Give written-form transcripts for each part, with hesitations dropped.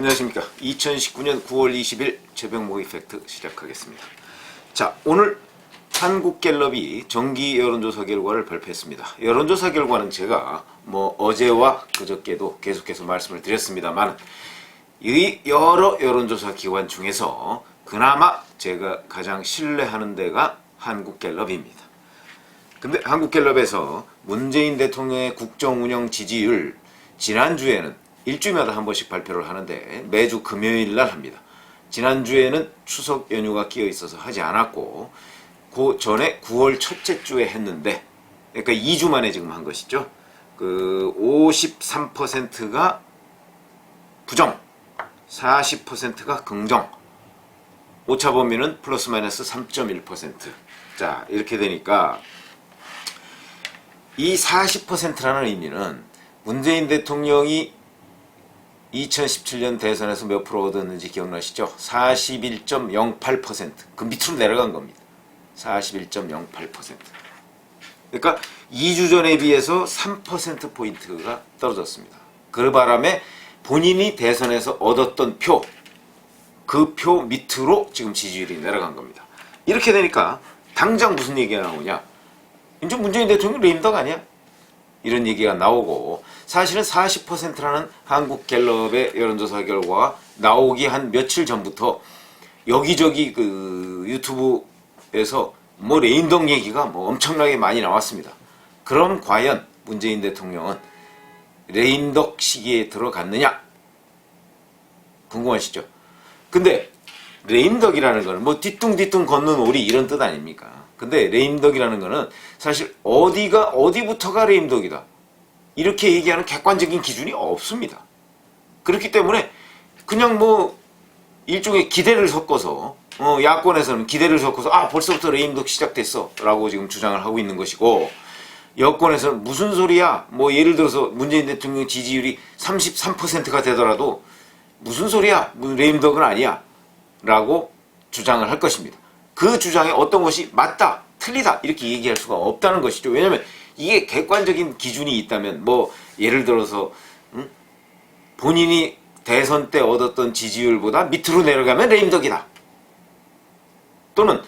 안녕하십니까. 2019년 9월 20일 최병목 이펙트 시작하겠습니다. 자, 오늘 한국갤럽이 정기 여론조사 결과를 발표했습니다. 여론조사 결과는 제가 어제와 그저께도 계속해서 말씀을 드렸습니다만 이 여러 여론조사 기관 중에서 그나마 제가 가장 신뢰하는 데가 한국갤럽입니다. 근데 한국갤럽에서 문재인 대통령의 국정운영 지지율 지난주에는 일주일마다 한 번씩 발표를 하는데 매주 금요일 날 합니다. 지난주에는 추석 연휴가 끼어 있어서 하지 않았고 그 전에 9월 첫째 주에 했는데 그러니까 2주 만에 지금 한 것이죠. 그 53%가 부정, 40%가 긍정, 오차 범위는 플러스 마이너스 3.1%. 자, 이렇게 되니까 이 40%라는 의미는 문재인 대통령이 2017년 대선에서 몇 프로 얻었는지 기억나시죠? 41.08%. 그 밑으로 내려간 겁니다. 41.08%. 그러니까 2주 전에 비해서 3%포인트가 떨어졌습니다. 그 바람에 본인이 대선에서 얻었던 표, 그 표 밑으로 지금 지지율이 내려간 겁니다. 이렇게 되니까 당장 무슨 얘기가 나오냐? 이제 문재인 대통령 레임덕 아니야? 이런 얘기가 나오고 사실은 40%라는 한국갤럽의 여론조사 결과가 나오기 한 며칠 전부터 여기저기 그 유튜브에서 레임덕 얘기가 엄청나게 많이 나왔습니다. 그럼 과연 문재인 대통령은 레임덕 시기에 들어갔느냐? 궁금하시죠? 근데 레임덕이라는 거는 뒤뚱뒤뚱 걷는 오리 이런 뜻 아닙니까? 근데 레임덕이라는 거는 사실 어디부터가 레임덕이다 이렇게 얘기하는 객관적인 기준이 없습니다. 그렇기 때문에 그냥 일종의 기대를 섞어서 야권에서는 기대를 섞어서 벌써부터 레임덕 시작됐어 라고 지금 주장을 하고 있는 것이고 여권에서는 무슨 소리야 예를 들어서 문재인 대통령 지지율이 33%가 되더라도 무슨 소리야 레임덕은 아니야 라고 주장을 할 것입니다. 그 주장에 어떤 것이 맞다, 틀리다 이렇게 얘기할 수가 없다는 것이죠. 왜냐하면 이게 객관적인 기준이 있다면 예를 들어서 본인이 대선 때 얻었던 지지율보다 밑으로 내려가면 레임덕이다. 또는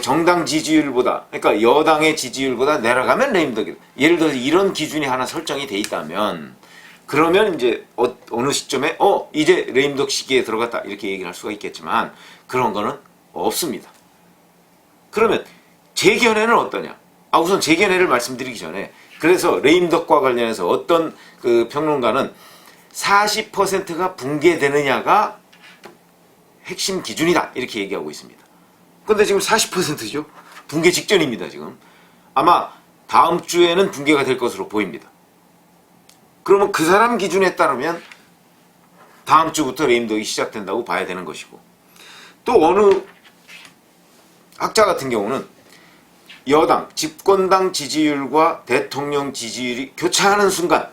정당 지지율보다 그러니까 여당의 지지율보다 내려가면 레임덕이다. 예를 들어서 이런 기준이 하나 설정이 돼 있다면 그러면 이제 어느 시점에 이제 레임덕 시기에 들어갔다 이렇게 얘기를 할 수가 있겠지만 그런 거는 없습니다. 그러면 제 견해는 어떠냐? 우선 제 견해를 말씀드리기 전에 그래서 레임덕과 관련해서 어떤 그 평론가는 40%가 붕괴되느냐가 핵심 기준이다 이렇게 얘기하고 있습니다. 근데 지금 40%죠? 붕괴 직전입니다. 지금 아마 다음 주에는 붕괴가 될 것으로 보입니다. 그러면 그 사람 기준에 따르면 다음 주부터 레임덕이 시작된다고 봐야 되는 것이고 또 어느 학자 같은 경우는 여당, 집권당 지지율과 대통령 지지율이 교차하는 순간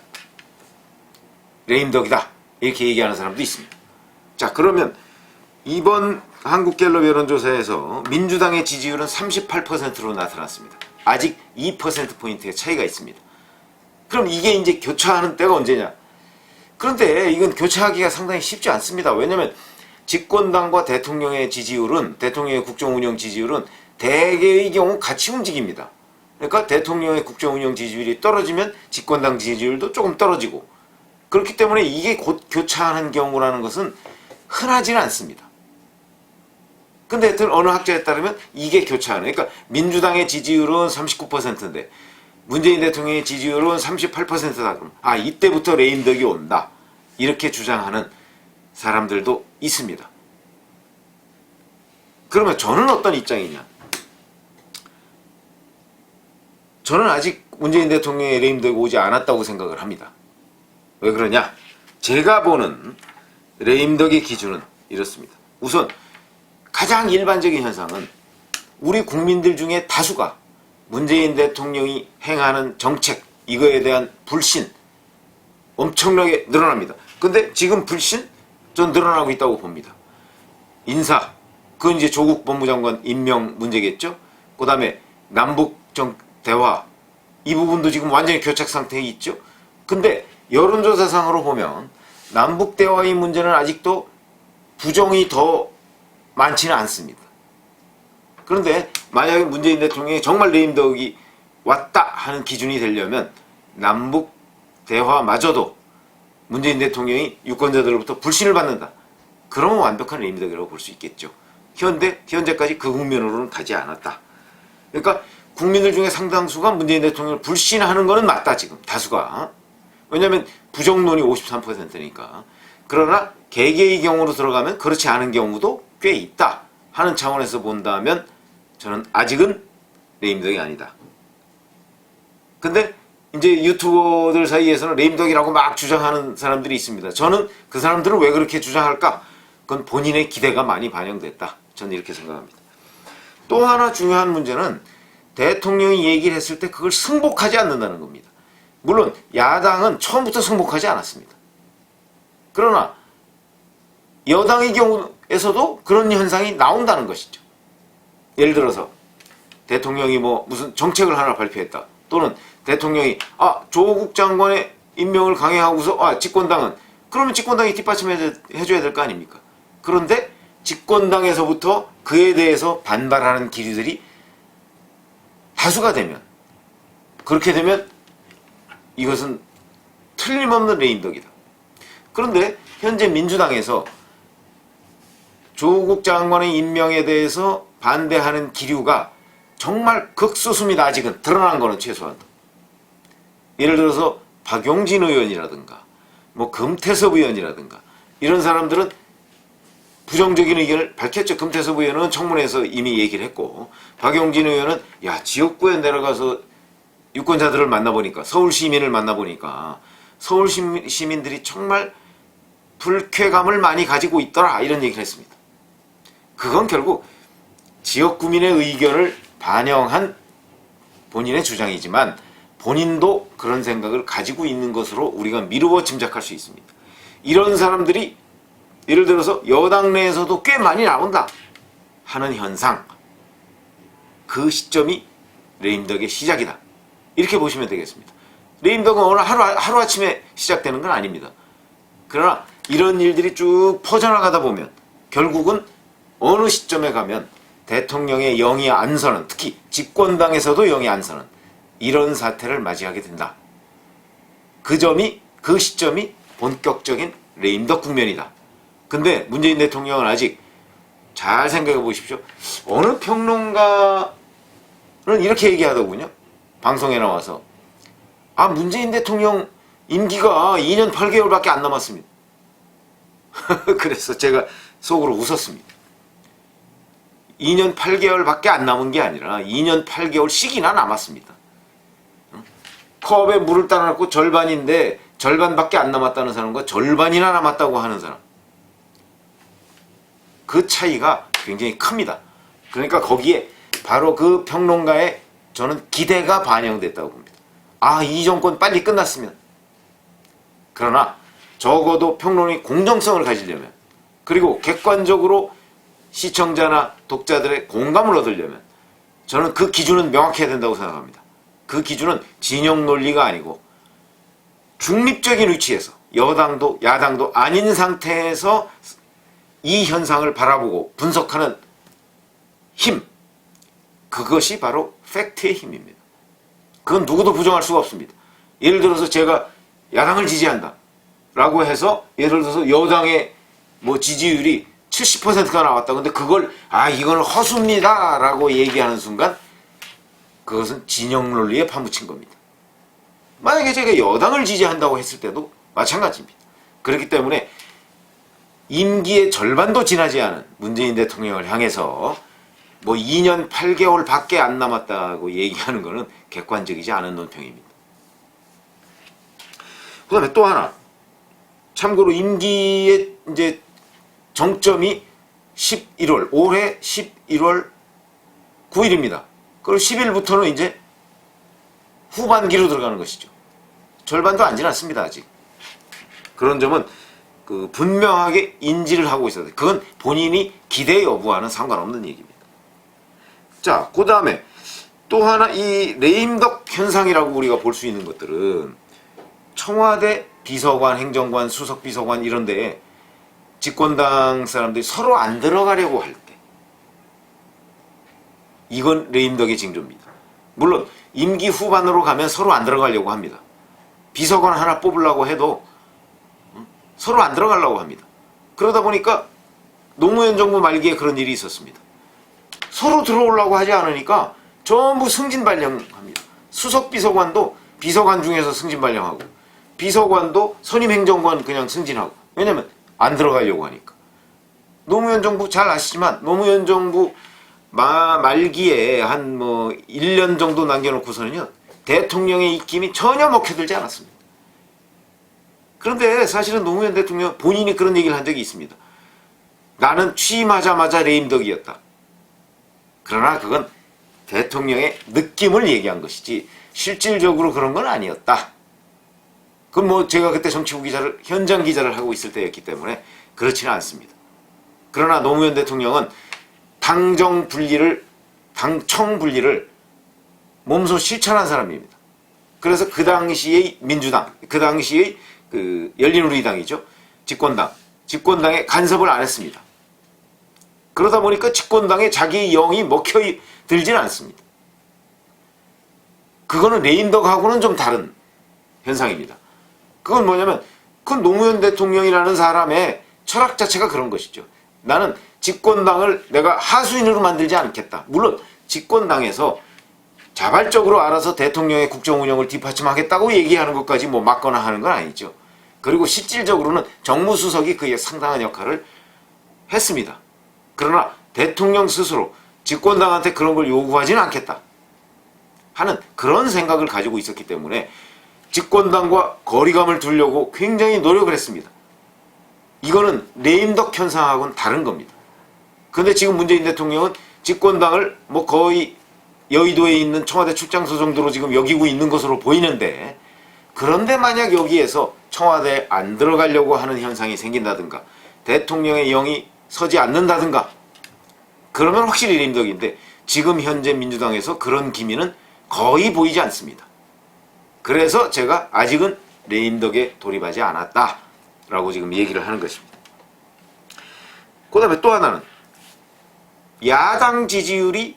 레임덕이다 이렇게 얘기하는 사람도 있습니다. 자, 그러면 이번 한국갤럽 여론조사에서 민주당의 지지율은 38%로 나타났습니다. 아직 2%포인트의 차이가 있습니다. 그럼 이게 이제 교차하는 때가 언제냐? 그런데 이건 교차하기가 상당히 쉽지 않습니다. 왜냐하면 집권당과 대통령의 지지율은 대통령의 국정운영 지지율은 대개의 경우 같이 움직입니다. 그러니까 대통령의 국정운영 지지율이 떨어지면 집권당 지지율도 조금 떨어지고 그렇기 때문에 이게 곧 교차하는 경우라는 것은 흔하지는 않습니다. 근데 어느 학자에 따르면 이게 교차하는 그러니까 민주당의 지지율은 39%인데 문재인 대통령의 지지율은 38%다. 그럼 이때부터 레임덕이 온다. 이렇게 주장하는 사람들도 있습니다. 그러면 저는 어떤 입장이냐? 저는 아직 문재인 대통령의 레임덕이 오지 않았다고 생각을 합니다. 왜 그러냐? 제가 보는 레임덕의 기준은 이렇습니다. 우선 가장 일반적인 현상은 우리 국민들 중에 다수가 문재인 대통령이 행하는 정책 이거에 대한 불신 엄청나게 늘어납니다. 근데 지금 불신 좀 늘어나고 있다고 봅니다. 인사 그건 이제 조국 법무장관 임명 문제겠죠. 그 다음에 남북 대화 이 부분도 지금 완전히 교착 상태에 있죠. 근데 여론조사상으로 보면 남북 대화의 문제는 아직도 부정이 더 많지는 않습니다. 그런데 만약에 문재인 대통령이 정말 레임덕이 왔다 하는 기준이 되려면 남북 대화마저도 문재인 대통령이 유권자들로부터 불신을 받는다. 그러면 완벽한 레임덕이라고 볼 수 있겠죠. 현재까지 그 국면으로는 가지 않았다. 그러니까 국민들 중에 상당수가 문재인 대통령을 불신하는 것은 맞다. 지금 다수가. 왜냐하면 부정론이 53%니까. 그러나 개개의 경우로 들어가면 그렇지 않은 경우도 꽤 있다 하는 차원에서 본다면 저는 아직은 레임덕이 아니다. 근데 이제 유튜버들 사이에서는 레임덕이라고 막 주장하는 사람들이 있습니다. 저는 그 사람들은 왜 그렇게 주장할까? 그건 본인의 기대가 많이 반영됐다. 저는 이렇게 생각합니다. 또 하나 중요한 문제는 대통령이 얘기를 했을 때 그걸 승복하지 않는다는 겁니다. 물론 야당은 처음부터 승복하지 않았습니다. 그러나 여당의 경우에서도 그런 현상이 나온다는 것이죠. 예를 들어서 대통령이 뭐 무슨 정책을 하나 발표했다. 또는 대통령이 조국 장관의 임명을 강행하고서 집권당은 그러면 집권당이 뒷받침해줘야 될 거 아닙니까? 그런데 집권당에서부터 그에 대해서 반발하는 기류들이 다수가 되면 그렇게 되면 이것은 틀림없는 레임덕이다. 그런데 현재 민주당에서 조국 장관의 임명에 대해서 반대하는 기류가 정말 극소수입니다. 아직은 드러난 거는 최소한. 예를 들어서 박용진 의원이라든가 뭐 금태섭 의원이라든가 이런 사람들은 부정적인 의견을 밝혔죠. 금태섭 의원은 청문회에서 이미 얘기를 했고 박용진 의원은 지역구에 내려가서 유권자들을 만나보니까 서울 시민을 만나보니까 서울 시민들이 정말 불쾌감을 많이 가지고 있더라 이런 얘기를 했습니다. 그건 결국 지역구민의 의견을 반영한 본인의 주장이지만 본인도 그런 생각을 가지고 있는 것으로 우리가 미루어 짐작할 수 있습니다. 이런 사람들이 예를 들어서 여당 내에서도 꽤 많이 나온다 하는 현상, 그 시점이 레임덕의 시작이다. 이렇게 보시면 되겠습니다. 레임덕은 오늘 하루아침에 시작되는 건 아닙니다. 그러나 이런 일들이 쭉 퍼져나가다 보면 결국은 어느 시점에 가면 대통령의 영이 안 서는, 특히 집권당에서도 영이 안 서는 이런 사태를 맞이하게 된다. 그 시점이 본격적인 레임덕 국면이다. 근데 문재인 대통령은 아직 잘 생각해 보십시오. 어느 평론가는 이렇게 얘기하더군요. 방송에 나와서 문재인 대통령 임기가 2년 8개월밖에 안 남았습니다. 그래서 제가 속으로 웃었습니다. 2년 8개월밖에 안 남은 게 아니라 2년 8개월씩이나 남았습니다. 컵에 물을 따라놓고 절반인데 절반밖에 안 남았다는 사람과 절반이나 남았다고 하는 사람, 그 차이가 굉장히 큽니다. 그러니까 거기에 바로 그 평론가의 저는 기대가 반영됐다고 봅니다. 이 정권 빨리 끝났으면. 그러나 적어도 평론이 공정성을 가지려면, 그리고 객관적으로 시청자나 독자들의 공감을 얻으려면 저는 그 기준은 명확해야 된다고 생각합니다. 그 기준은 진영 논리가 아니고 중립적인 위치에서 여당도 야당도 아닌 상태에서 이 현상을 바라보고 분석하는 힘, 그것이 바로 팩트의 힘입니다. 그건 누구도 부정할 수가 없습니다. 예를 들어서 제가 야당을 지지한다 라고 해서 예를 들어서 여당의 지지율이 70%가 나왔다. 근데 그걸 이거는 허수입니다 라고 얘기하는 순간 그것은 진영 논리에 파묻힌 겁니다. 만약에 제가 여당을 지지한다고 했을 때도 마찬가지입니다. 그렇기 때문에 임기의 절반도 지나지 않은 문재인 대통령을 향해서 2년 8개월 밖에 안 남았다고 얘기하는 것은 객관적이지 않은 논평입니다. 그 다음에 또 하나, 참고로 임기의 이제 정점이 11월, 올해 11월 9일입니다. 그리고 10일부터는 이제 후반기로 들어가는 것이죠. 절반도 안 지났습니다, 아직. 그런 점은 분명하게 인지를 하고 있어야 돼요. 그건 본인이 기대 여부와는 상관없는 얘기입니다. 자, 그 다음에 또 하나 이 레임덕 현상이라고 우리가 볼 수 있는 것들은 청와대 비서관, 행정관, 수석비서관 이런 데에 집권당 사람들이 서로 안 들어가려고 할 때 이건 레임덕의 징조입니다. 물론 임기 후반으로 가면 서로 안 들어가려고 합니다. 비서관 하나 뽑으려고 해도 서로 안 들어가려고 합니다. 그러다 보니까 노무현 정부 말기에 그런 일이 있었습니다. 서로 들어오려고 하지 않으니까 전부 승진 발령합니다. 수석 비서관도 비서관 중에서 승진 발령하고 비서관도 선임 행정관 그냥 승진하고. 왜냐면 안 들어가려고 하니까. 노무현 정부 잘 아시지만 노무현 정부 말기에 한 1년 정도 남겨놓고서는요, 대통령의 입김이 전혀 먹혀들지 않았습니다. 그런데 사실은 노무현 대통령 본인이 그런 얘기를 한 적이 있습니다. 나는 취임하자마자 레임덕이었다. 그러나 그건 대통령의 느낌을 얘기한 것이지 실질적으로 그런 건 아니었다. 그건 제가 그때 정치부 기자를, 현장 기자를 하고 있을 때였기 때문에 그렇지는 않습니다. 그러나 노무현 대통령은 당정 분리를, 당청 분리를 몸소 실천한 사람입니다. 그래서 그 당시의 민주당, 그 당시의 열린우리당이죠. 집권당에 간섭을 안 했습니다. 그러다 보니까 집권당에 자기 영이 먹혀 들지는 않습니다. 그거는 레임덕하고는 좀 다른 현상입니다. 그건 뭐냐면, 그건 노무현 대통령이라는 사람의 철학 자체가 그런 것이죠. 나는 집권당을 내가 하수인으로 만들지 않겠다. 물론 집권당에서 자발적으로 알아서 대통령의 국정 운영을 뒷받침하겠다고 얘기하는 것까지 막거나 하는 건 아니죠. 그리고 실질적으로는 정무수석이 그에 상당한 역할을 했습니다. 그러나 대통령 스스로 집권당한테 그런 걸 요구하지는 않겠다 하는 그런 생각을 가지고 있었기 때문에 집권당과 거리감을 두려고 굉장히 노력을 했습니다. 이거는 레임덕 현상하고는 다른 겁니다. 그런데 지금 문재인 대통령은 집권당을 거의 여의도에 있는 청와대 출장소 정도로 지금 여기고 있는 것으로 보이는데, 그런데 만약 여기에서 청와대에 안 들어가려고 하는 현상이 생긴다든가 대통령의 영이 서지 않는다든가 그러면 확실히 레임덕인데, 지금 현재 민주당에서 그런 기미는 거의 보이지 않습니다. 그래서 제가 아직은 레임덕에 돌입하지 않았다라고 지금 얘기를 하는 것입니다. 그 다음에 또 하나는 야당 지지율이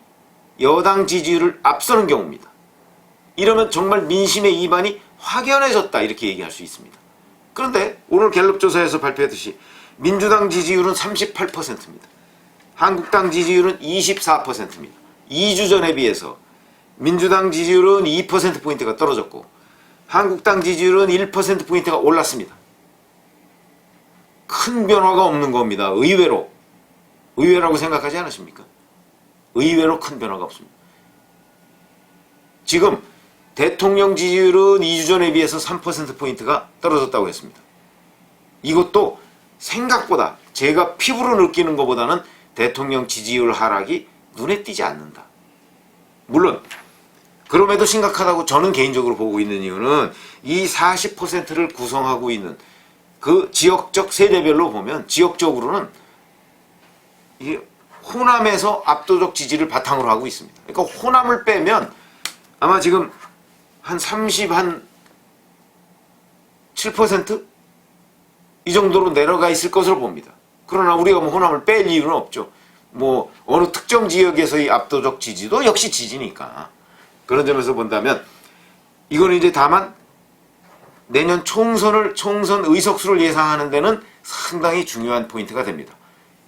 여당 지지율을 앞서는 경우입니다. 이러면 정말 민심의 이반이 확연해졌다 이렇게 얘기할 수 있습니다. 그런데 오늘 갤럽 조사에서 발표했듯이 민주당 지지율은 38%입니다. 한국당 지지율은 24%입니다. 2주 전에 비해서 민주당 지지율은 2%포인트가 떨어졌고 한국당 지지율은 1%포인트가 올랐습니다. 큰 변화가 없는 겁니다. 의외라고 생각하지 않으십니까? 의외로 큰 변화가 없습니다. 지금 대통령 지지율은 2주 전에 비해서 3%포인트가 떨어졌다고 했습니다. 이것도 생각보다 제가 피부로 느끼는 것보다는 대통령 지지율 하락이 눈에 띄지 않는다. 물론 그럼에도 심각하다고 저는 개인적으로 보고 있는 이유는 이 40%를 구성하고 있는 그 지역적 세대별로 보면 지역적으로는 이게 호남에서 압도적 지지를 바탕으로 하고 있습니다. 그러니까 호남을 빼면 아마 지금 한 7%? 이 정도로 내려가 있을 것으로 봅니다. 그러나 우리가 호남을 뺄 이유는 없죠. 어느 특정 지역에서의 압도적 지지도 역시 지지니까. 그런 점에서 본다면 이거는 이제 다만 내년 총선 의석수를 예상하는 데는 상당히 중요한 포인트가 됩니다.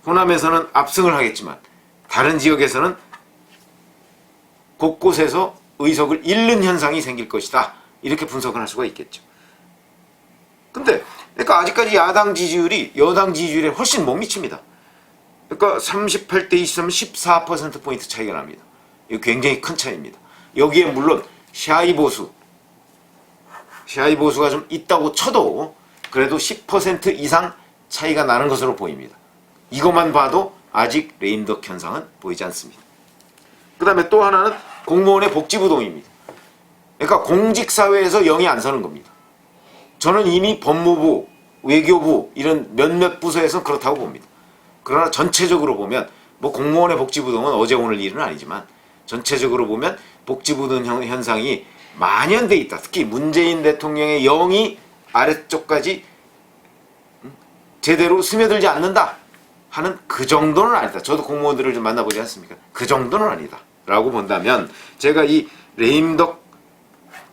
호남에서는 압승을 하겠지만 다른 지역에서는 곳곳에서 의석을 잃는 현상이 생길 것이다. 이렇게 분석을 할 수가 있겠죠. 근데 그러니까 아직까지 야당 지지율이 여당 지지율에 훨씬 못 미칩니다. 그러니까 38대 23은 14%포인트 차이가 납니다. 이거 굉장히 큰 차이입니다. 여기에 물론 샤이 보수가 좀 있다고 쳐도 그래도 10% 이상 차이가 나는 것으로 보입니다. 이것만 봐도 아직 레임덕 현상은 보이지 않습니다. 그 다음에 또 하나는 공무원의 복지부동입니다. 그러니까 공직사회에서 영이 안 서는 겁니다. 저는 이미 법무부, 외교부 이런 몇몇 부서에서는 그렇다고 봅니다. 그러나 전체적으로 보면 공무원의 복지부동은 어제 오늘 일은 아니지만 전체적으로 보면 복지부동 현상이 만연돼 있다. 특히 문재인 대통령의 영이 아래쪽까지 제대로 스며들지 않는다 하는 그 정도는 아니다. 저도 공무원들을 좀 만나보지 않습니까? 그 정도는 아니다 라고 본다면, 제가 이 레임덕,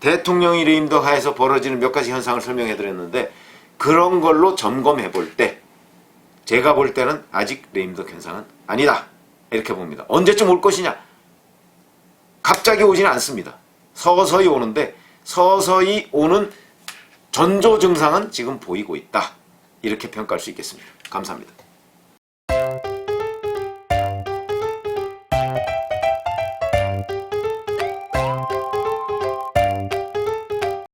대통령이 레임덕 하에서 벌어지는 몇 가지 현상을 설명해 드렸는데, 그런 걸로 점검해 볼 때 제가 볼 때는 아직 레임덕 현상은 아니다 이렇게 봅니다. 언제쯤 올 것이냐? 갑자기 오지는 않습니다. 서서히 오는데, 서서히 오는 전조 증상은 지금 보이고 있다, 이렇게 평가할 수 있겠습니다. 감사합니다.